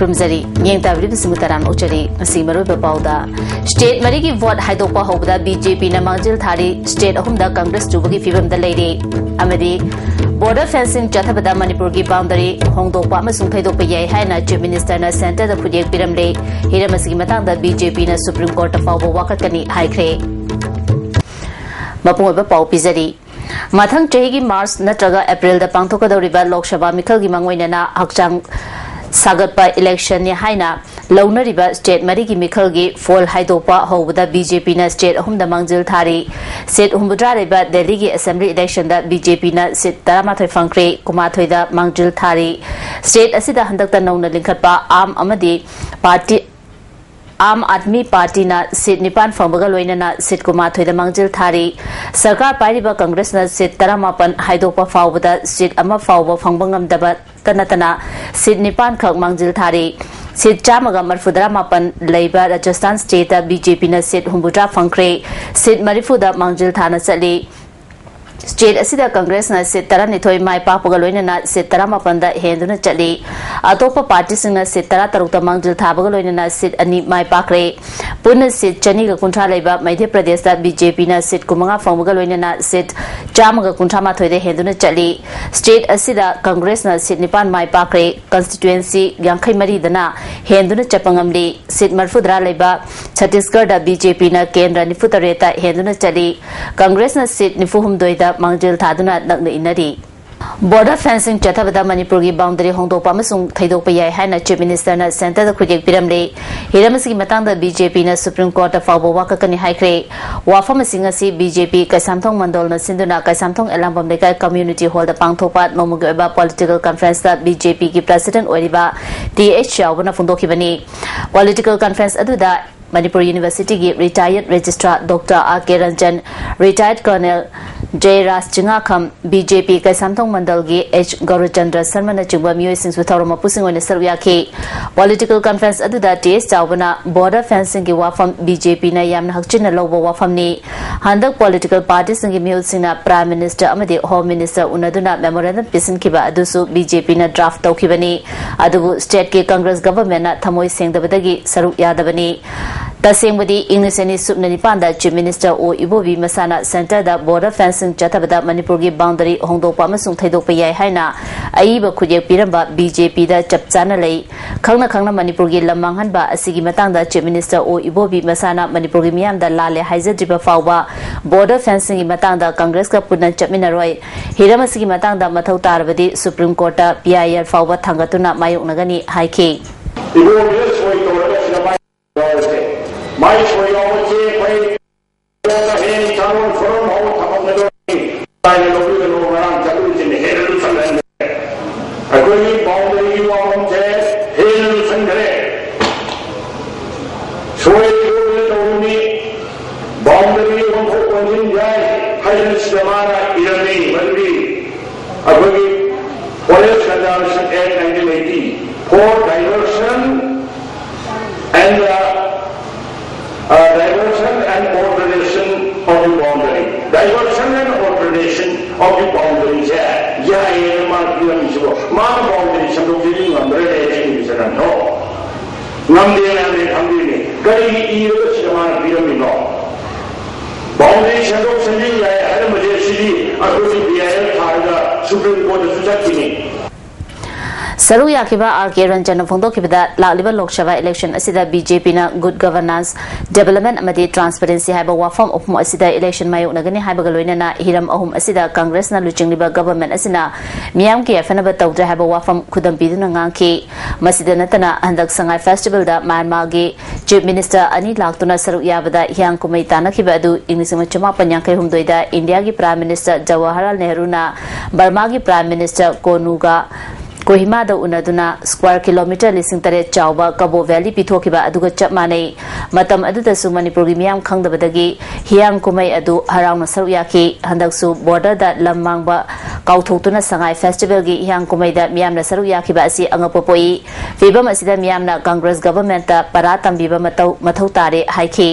ꯈꯨꯔꯨꯝꯖꯔꯤ ꯌꯦꯡꯇꯥꯕꯤꯔꯤꯕꯁꯤꯡꯕꯨ ꯇꯔꯥꯝꯅ ꯑꯣꯛꯆꯔꯤ ꯉꯁꯤ ꯃꯔꯨꯑꯣꯏꯕ ꯄꯥꯎꯗ ꯁ꯭ꯇꯦꯠ ꯃꯔꯤꯒꯤ ꯚꯣꯠ ꯍꯥꯏꯗꯣꯛꯄ ꯍꯧꯕꯗ BJPꯅ ꯃꯥꯡꯖꯤꯜ ꯊꯥꯔꯤ ꯁ꯭ꯇꯦꯠ ꯑꯍꯨꯝꯗ ꯀꯪꯒ꯭ꯔꯦꯁ ꯆꯨꯕꯒꯤ ꯐꯤꯚꯝꯗ ꯂꯩꯔꯤ ꯑꯃꯗꯤ border fencing ꯆꯠꯊꯕꯗ ꯃꯅꯤꯄꯨꯔꯒꯤ ꯕꯥꯎꯟꯗꯔꯤ ꯍꯣꯡꯗꯣꯛꯄ ꯑꯃꯁꯨꯡ ꯊꯩꯗꯣꯛꯄ ꯌꯥꯏ ꯍꯥꯏꯅ ꯆꯤꯐ ꯃꯤꯅꯤꯁꯇꯔꯅ ꯁꯦꯟꯇꯔꯗ ꯈꯨꯠꯌꯦꯛ ꯄꯤꯔꯝꯂꯦ ꯍꯤꯔꯝ ꯑꯁꯤꯒꯤ ꯃꯇꯥꯡꯗ BJPꯅ ꯁꯨꯄ꯭ꯔꯤꯝ ꯀꯣꯔꯠꯇ ꯐꯥꯎꯕ ꯋꯥꯀꯠꯀꯅꯤ ꯍꯥꯏꯈ꯭ꯔꯦ ꯃꯄꯨꯡ ꯑꯣꯏꯕ ꯄꯥꯎ ꯄꯤꯖꯔꯤ मथंग चेगी मार्च नत्रगा अप्रैल दा पांथोकदौरिबा लोकसभा मिखलगी मंगोइनना हक्चांग सागतपा इलेक्शन ने हाइना लौनरिबा स्टेट मरीगी मिखलगी फोल हाइदोपा होबदा BJP ना स्टेट अहुमदा मांगजिल थारी सेट हुमबुद्रारेबा दिल्लीगी असेंबली इलेक्शन दा BJP ना सीट 13 फंख्रे कुमाथोइदा मांगजिल थारी स्टेट असिदा हंदकता नौना लिंखतपा आम अमदी पार्टी आम आदमी पार्टी ना सीट निपान फंबगा लोइनना सीट कुमाथोइदा मांगजिल थारी सरकार पाइरिबा कांग्रेस ना सीट 13 हाइदोपा फावबदा सीट अमा फावबा फंबंगमदबा तनतना सीट निपान खक मांगजिल थारी सीट चामगा मरफुदरा मापन लेबा राजस्थान स्टेट BJP ना सीट हुंबुद्रा फंख्रे सीट मरिफुदा मांगजिल थाना चली स्टेट असिदा कांग्रेस ना सीट 12 माइ पापगा लोइनना सीट 13 हेंदुना चली अतोप पार्टी सिंगना सीट 13 मांगजिल थाबगा लोइनना सीट अनि माइ पाखरे पुन सीट चनीगा कुंठा लेबा मध्य प्रदेश दा BJP ना सीट कुमंगा फंबगा लोइनना सीट चामगा कुंठा माथोइदे हेंदुना चली स्टेट असिदा कांग्रेस ना सीट निपान माइ पाखरे कंस्टिट्युएंसी 53 दना हेंदुना चपंगमली सीट मरफुद्रा लेबा छत्तीसगढ़ दा BJP ना केंद्र निफुतरेता हेंदुना चली कांग्रेस ना सीट निफुहुमदोइदा मांगजिल थादुना नगन इनरी border fencing चथबदा मणिपुर की बाउंड्री होंदोपा अमसुंग थैदोपा याय हाइना चीफ मिनिस्टर ना सेंटर दा खुजेक पिरमले हिरमसिगी मतांगदा BJP ना सुप्रीम कोर्ट फावबो वाककनी हाइख्रे वाफम सिंगसी BJP कैसामथोंग मंडल ना सिंधुना कैसामथोंग एलांबम लेकाय कम्युनिटी हॉल दा पांगथोपा नोमुगेबा पॉलिटिकल कॉन्फ्रेंस दा BJP की प्रेसिडेंट ओरिबा TH चावना फुंदोखिबनी पॉलिटिकल कॉन्फ्रेंस अदुदा मणिपुर यूनिवर्सिटी की retired registrar doctor R.K. Ranjan retired colonel Jayraj Chingakham BJP Keishamthong मंडल की H. गौरचंद्र शर्मा चिंबा मियोइसिंग सुथौरम पुसिंग सरुयाखी पॉलिटिकल कॉन्फ्रेंस अदुदा TH चावना बॉर्डर फेंसिंग की वाफम BJP ना यामना हक्चिन लौबो वाफमनी हंदक पॉलिटिकल पार्टी सिंग मियोइसिंग प्राइम मिनिस्टर अमदि होम मिनिस्टर उनदुना मेमोरेंडम पिसिनखिबा अदुसु BJP ना ड्राफ्ट तौखिबनी अदुबु स्टेट के कांग्रेस गवर्नमेंट ना थमोय सेंगदबदगी सरुक यादबनी तसेंबदी इंग्लिशनी सुपना निपांदा chief minister O Ibobi मसाना centre दा बॉर्डर फेंसिंग चथबदा मणिपुर की बाउंड्री होंदोपा अमसुंग थैदोपा याय हाइना अईबा खुजेक पिरंबा BJP दा चपचाना लई खंगना खंगना मणिपुर की लमांगहनबा असिगी मतांगदा चीफ मिनिस्टर ओ इबोबी मसाना मणिपुर की मियामदा लाले हाइजद्रिबा फावबा बॉर्डर फेंसिंग की मतांगदा कांग्रेस का पुनन चपमिनरोय हिरम असिगी मतांगदा मथौ तारबदी सुप्रीम कोर्ट PIL फावबा थांगतुना मायोगनगनी हाइखे My for your way, any town from home, I know you know around in the head of Sunday. I couldn't boundary you on there, Hazel Sunday. So you will me boundary on Hope in Jai, Highness Yamana, Irani, Malvi. I believe Police Convention Act 1980 for diversion and diversion and alternation of the boundary. Diversion and alternation of the boundaries. Yeah, yeah, my boundaries are not feeling under the no. Namdi Hamdi, Gary, you know. Boundaries are not sending a majesty, according to the Supreme Court of Sujakini. सरू याखिबा R.K. Ranjan फोंदोखिबदा लालिबा Lok Sabha election असिदा BJP ना good governance development अमदि transparency हाइबा वाफम उपम असिदा इलेक्शन मायोगनगनि हाइबा लोइनना हिरम अहुम असिदा कांग्रेस ना लुचिंगलिबा गवर्नमेंट असिना मियाम के फनबा तौद्रे हाइबा वाफम खुदम पिदुना गांखि मसिदा नतना हंदक संगाई फेस्टिवल दा म्यांमार गे चीफ मिनिस्टर अनि लाक्तुना सरू याबदा हियांग कुमै तानखिबा अदु इंग्लिश में चमा पन्यांखै हुमदोइदा इंडिया की प्राइम मिनिस्टर जवाहरलाल नेहरू ना बर्मा की प्राइम मिनिस्टर कोनुगा कोहिमा द उनदुना स्क्वायर किलोमीटर लिसिंग तरे चावबा कबो वैली पिथोखिबा अदुगा चप माने मतम अदुदसु मणिपुर की मियाम खंगदबदगी हियांग कुमै अदु हराउना सरू याखि हंदकसु बॉर्डर दा लममांगबा काउथोक्तुना संगाई फेस्टिवल की हियांग कुमै दा मियामना सरू याखिबा असि अंगपोपोई फिबम असिदा मियामना कांग्रेस गवर्नमेंट ता परा तंबीबा मथौ तारे हाइखि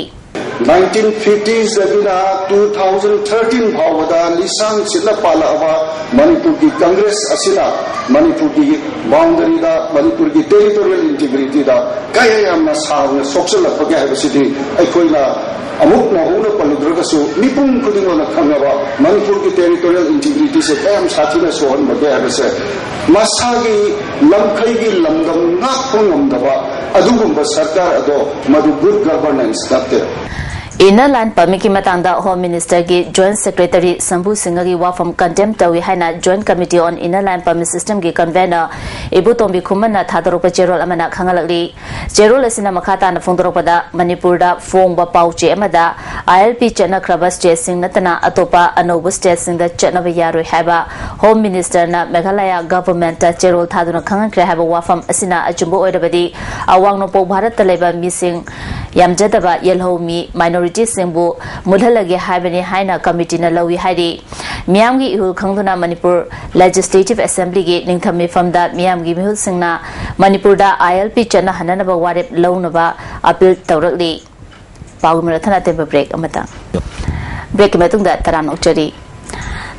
1950s dagina 2013 bhawada lisang sila pala aba Manipur ki Congress asina Manipur ki boundary da Manipur ki territorial integrity da kaya yamna sauna social pagya habsidi aikoina amuk na huna paludragasu nipum kudingona khangaba Manipur ki territorial integrity se kayam sathina sohan bagya habse masagi lamkhai gi lamdam ngakpong ngamdaba adugumba sarkar ado madu good governance datte Inner Line Permit ki matangda Home Minister ki Joint Secretary Sambhu Singh gi wafam condemn tawi haina Joint Committee on Inner Line Permit System ki convener Ibu Tombi Khumana thadaropa Cherol amana khangalakli Cherol asina makhata na phongdoropada Manipur da phongba pauche amada ILP chana kraba state sing natana atopa anobu state sing da chana yaroi haba Home Minister na Meghalaya government ta Cherol thaduna khangakre haba wafam asina achumbo oirabadi awang no po Bharat ta leba missing yamjadaba yelhomi minority Singbu Mudhalage Habani Haina Committee na Lawi Hadi Miamgi Ihul Khangduna Manipur Legislative Assembly gi Ningthami from da Miamgi Mihul Singna Manipur da ILP chana hananaba warep lawnaba appeal tawrakli Pagumarathana temba break amata break matungda taran okchari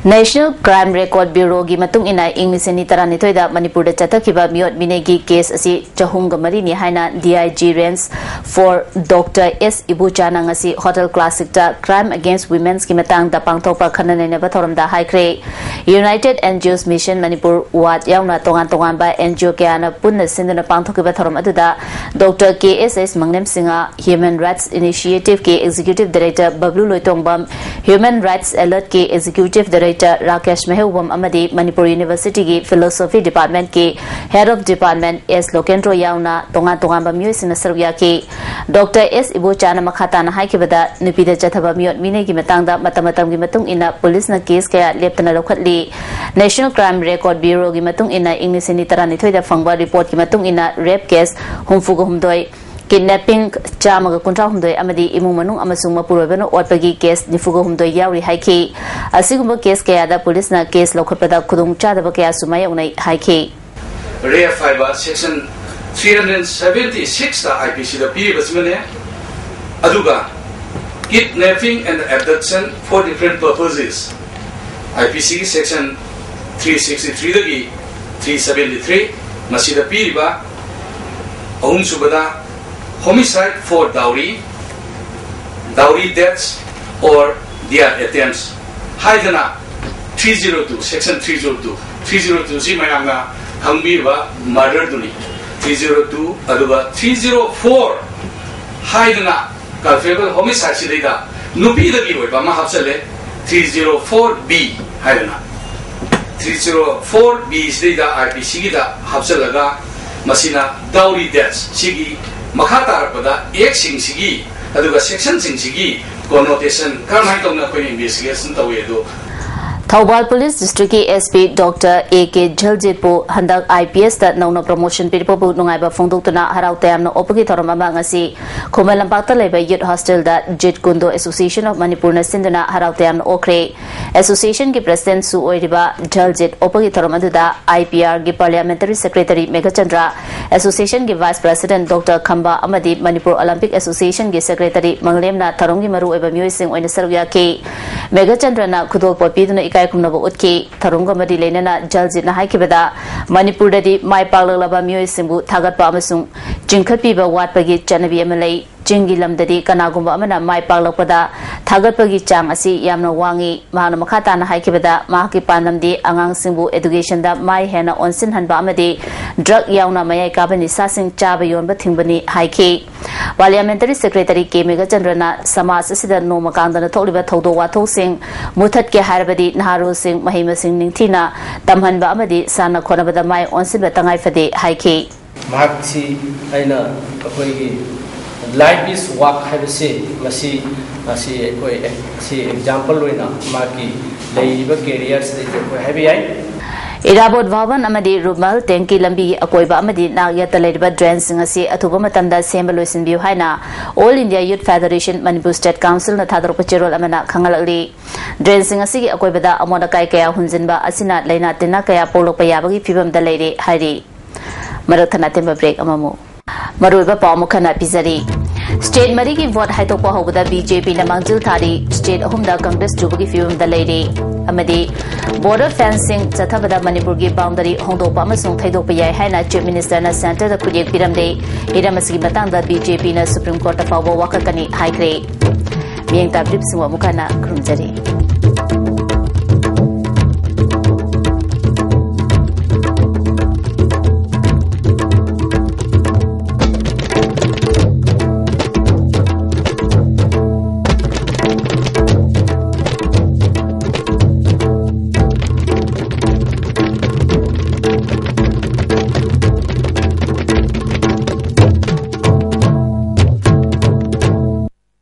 National Crime Record Bureau gi matung ina ingliseni tarani toida Manipur da chatakhiba miot minegi case asi chahumga marini haina DIG range for Dr. S Ibuchana ngasi Hotel Classic da Crime Against Women's ki matang da pangthokpa khananena ba thoram da haikre United NGOs Mission Manipur wat yauna tongan ba NGO kayana punna sinduna pangthokba thoram aduda Dr. KSS Mangnem Singha Human Rights Initiative ke Executive Director Bablu Loitongbam Human Rights Alert ke Executive Director Rakesh Mehubam Amadi Manipur University ki Philosophy Department ki Head of Department S Lokendro yauna tongan ba miyoi sina sarvya ki Dr. S Ibuchana makhata na haikibada nupida chathaba miyot mine ki matangda matamatam gi matung ina police na case kaya leptana lokhatli National Crime Record Bureau gi matung ina inglisini tarani thoida fangba report ki matung ina rape case humfugo humdoi Kidnapping chamaga kuntra humdoi amadi imung manung amasung mapurobano otpagi case nifugo humdoi yauri haiki asigumba case kaya da police na case lokhatpada khudung chadaba kaya sumaya unai haiki Area 5 section 376 da IPC da pi basmane aduga kidnapping and abduction for different purposes IPC section 363 da gi 373 masida pi riba ahum subada homicide for dowry deaths or their attempts haidana 302 section 302 si mayamna hangbiba murder duni 302 aduga 304 haidana culpable homicide sidida nupi dagi oiba ma hapsale 304b haidana 304b sidida IPC gi da hapsalaga masina dowry deaths sigi Makata pada ek sing sigi aduga section sing sigi connotation karmai tongna koi investigation tawedo Thawbal Police District SP Dr. AK Jhaljitpu handak IPS da nauna promotion piripabu nungaiba phongdoktuna harau tayamna opagi thoramama ngasi Khomalampakta leba youth hostel da Jit Kundo Association of Manipur na sinduna harau tayamna okre Association ki president su oiriba Jhaljit opagi thoramadu da IPR ki Parliamentary Secretary Megachandra Association ki Vice President Dr. Khamba amadi Manipur Olympic Association ki Secretary Manglemna tharonggi maru oiba miyoi sing oina sarvya ki Megachandra na khudol popiduna ikai kumnaba utki tharunga mari lenana Jhaljit na haikibada Manipur dadi mai paglaba miyoi singbu thagatpa amasung jingkhatpiba watpagi chanabi amalai Jingi lamdadi kanagumba amana mai paglakpada thagatpagi chang asi yamna wangi mahana makhata na haikibada mahaki panamdi angang singbu education da mai hena onsin hanba amadi drug yauna mayai kabani sasing chaba yonba thingbani haiki Parliamentary Secretary K Megachandra Samas asida noma kangdana tholiba thodo wathok sing muthat ke harabadi naharu sing mahima sing ningthina tamhanba amadi sana khonabada mai onsin batangai fade haiki Maxi aina akoigi life is work have say masi koi si example loina maki leiba careers de ko have ai Irabot Bhavan amadi Rumal Tenki Lambi akoiba amadi Nagya Talaiba Drain Singasi Atuba Matanda Sembaloisin View Haina All India Youth Federation Manipur State Council na Thadropa Cherol amana Khangalakli Drain Singasi akoibada amoda kai kaya hunjinba asina laina tina kaya polok payabagi fibam da leire hari Marathana temba break amamu Maruiba Pamukhana Pizari state मरी की vote हाइटोप होबदा BJP न मांगजिल थारी state अहुमदा कांग्रेस जुबगी film the lady अमदी बॉर्डर फेंसिंग चथबदा मणिपुर की बाउंड्री होंदोप अमसुंग थैदोप याय हाइना चीफ मिनिस्टर न सेंटर द खुजेक पिरमदे इरमसगी मतंगदा बीजेपी न सुप्रीम कोर्ट फावो वाककनी हाइक्रे मियंग ताब्रिब सुवा मुकाना खुरुमजरी।